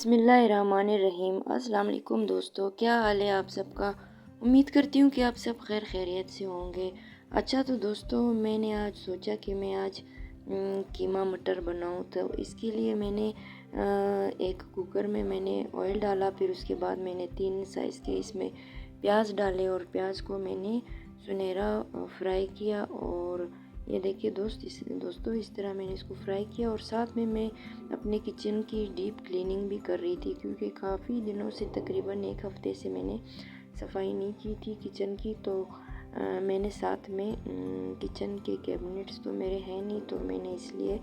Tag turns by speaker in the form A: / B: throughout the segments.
A: बिस्मिल्लाहिर्रहमानिर्रहीम। अस्सलाम वालेकुम दोस्तों, क्या हाल है आप सबका। उम्मीद करती हूँ कि आप सब खैर खैरियत से होंगे। अच्छा तो दोस्तों, मैंने आज सोचा कि मैं आज कीमा मटर बनाऊँ। तो इसके लिए मैंने एक कुकर में मैंने ऑयल डाला, फिर उसके बाद मैंने 3 साइज़ के इसमें प्याज डाले और प्याज को मैंने सुनहरा फ्राई किया। और ये देखिए दोस्तों इस तरह मैंने इसको फ्राई किया। और साथ में मैं अपने किचन की डीप क्लीनिंग भी कर रही थी, क्योंकि काफ़ी दिनों से तकरीबन 1 हफ़्ते से मैंने सफाई नहीं की थी किचन की। तो मैंने साथ में किचन के कैबिनेट्स तो मेरे हैं नहीं, तो मैंने इसलिए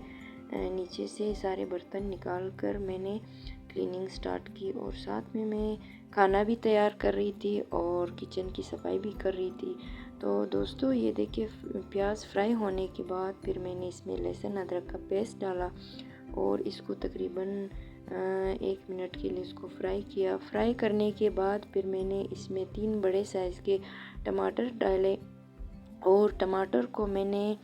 A: नीचे से सारे बर्तन निकाल कर मैंने क्लीनिंग स्टार्ट की। और साथ में मैं खाना भी तैयार कर रही थी और किचन की सफाई भी कर रही थी। तो दोस्तों ये देखिए, प्याज फ्राई होने के बाद फिर मैंने इसमें लहसुन अदरक का पेस्ट डाला और इसको तकरीबन 1 मिनट के लिए इसको फ्राई किया। फ्राई करने के बाद फिर मैंने इसमें 3 बड़े साइज़ के टमाटर डाले और टमाटर को मैंने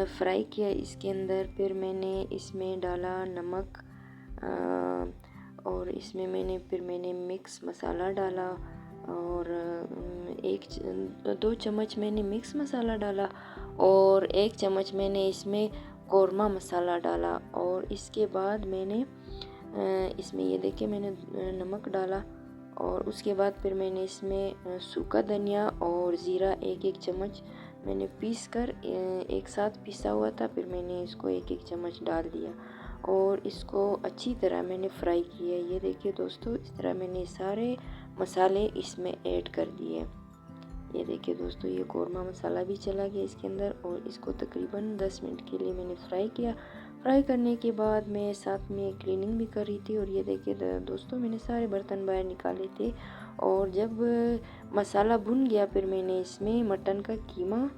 A: फ्राई किया इसके अंदर। फिर मैंने इसमें डाला नमक और इसमें मैंने मिक्स मसाला डाला और 2 चम्मच मैंने मिक्स मसाला डाला और 1 चम्मच मैंने इसमें कौरमा मसाला डाला। और इसके बाद मैंने इसमें ये देखिए मैंने नमक डाला। और उसके बाद फिर मैंने इसमें सूखा धनिया और ज़ीरा 1-1 चम्मच मैंने पीस कर एक साथ पिसा हुआ था, फिर मैंने इसको 1-1 चम्मच डाल दिया और इसको अच्छी तरह मैंने फ्राई किया। ये देखिए दोस्तों, इस तरह मैंने सारे मसाले इसमें ऐड कर दिए। ये देखिए दोस्तों, ये कौरमा मसाला भी चला गया इसके अंदर और इसको तकरीबन 10 मिनट के लिए मैंने फ्राई किया। फ्राई करने के बाद मैं साथ में क्लीनिंग भी कर रही थी। और ये देखिए दोस्तों, मैंने सारे बर्तन बाहर निकाले थे। और जब मसाला भुन गया फिर मैंने इसमें मटन का कीमा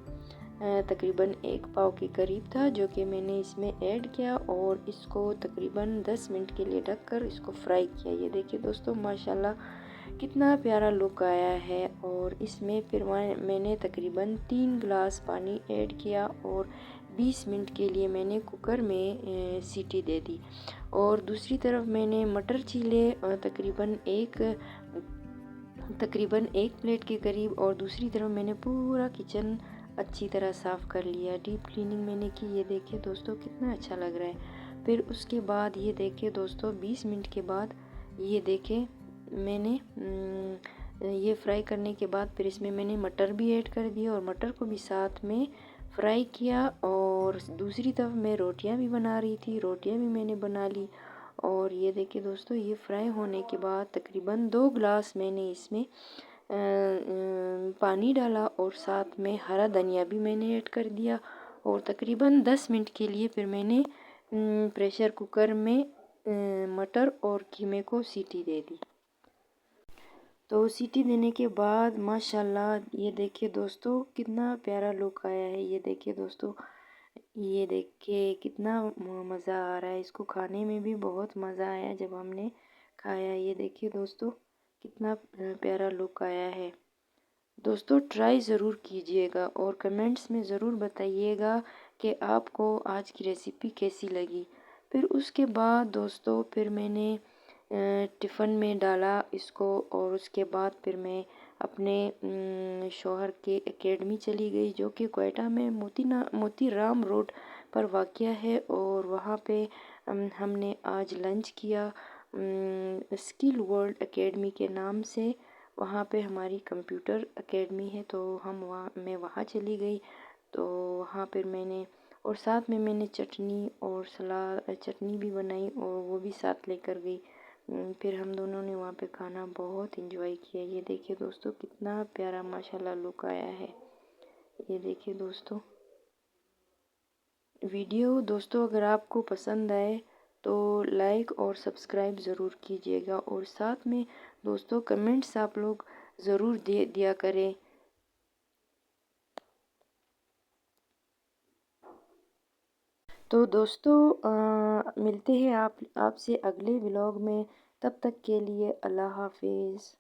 A: तकरीबन 1 पाव के करीब था, जो कि मैंने इसमें ऐड किया और इसको तकरीबन 10 मिनट के लिए ढककर इसको फ्राई किया। ये देखिए दोस्तों, माशाल्लाह कितना प्यारा लुक आया है। और इसमें फिर मैंने तकरीबन 3 गिलास पानी ऐड किया और 20 मिनट के लिए मैंने कुकर में सीटी दे दी। और दूसरी तरफ मैंने मटर चीले तकरीबन 1 प्लेट के करीब। और दूसरी तरफ मैंने पूरा किचन अच्छी तरह साफ़ कर लिया, डीप क्लीनिंग मैंने की। ये देखिए दोस्तों, कितना अच्छा लग रहा है। फिर उसके बाद ये देखिए दोस्तों, 20 मिनट के बाद ये देखिए मैंने ये फ्राई करने के बाद फिर इसमें मैंने मटर भी ऐड कर दिया और मटर को भी साथ में फ्राई किया। और दूसरी तरफ मैं रोटियां भी बना रही थी, रोटियां भी मैंने बना ली। और ये देखिए दोस्तों, ये फ्राई होने के बाद तकरीबन 2 गिलास मैंने इसमें पानी डाला और साथ में हरा धनिया भी मैंने ऐड कर दिया। और तकरीबन 10 मिनट के लिए फिर मैंने प्रेशर कुकर में मटर और कीमे को सीटी दे दी। तो सीटी देने के बाद माशाल्लाह ये देखिए दोस्तों, कितना प्यारा लुक आया है। ये देखिए दोस्तों, ये देखिए कितना मज़ा आ रहा है। इसको खाने में भी बहुत मज़ा आया जब हमने खाया। ये देखिए दोस्तों, कितना प्यारा लुक आया है। दोस्तों ट्राई ज़रूर कीजिएगा और कमेंट्स में ज़रूर बताइएगा कि आपको आज की रेसिपी कैसी लगी। फिर उसके बाद दोस्तों फिर मैंने टिफ़िन में डाला इसको। और उसके बाद फिर मैं अपने शौहर के एकेडमी चली गई, जो कि क्वेटा में मोती राम रोड पर वाक़या है। और वहाँ पे हमने आज लंच किया स्किल वर्ल्ड एकेडमी के नाम से। वहाँ पे हमारी कंप्यूटर एकेडमी है, तो मैं वहाँ चली गई। तो वहाँ पर मैंने और साथ में मैंने चटनी भी बनाई और वो भी साथ लेकर गई। फिर हम दोनों ने वहाँ पे खाना बहुत एंजॉय किया। ये देखिए दोस्तों, कितना प्यारा माशाल्लाह लुक आया है। ये देखिए दोस्तों, वीडियो दोस्तों अगर आपको पसंद आए तो लाइक और सब्सक्राइब ज़रूर कीजिएगा। और साथ में दोस्तों कमेंट्स आप लोग ज़रूर दिया करें। तो दोस्तों मिलते हैं आपसे अगले व्लॉग में। तब तक के लिए अल्लाह हाफिज़।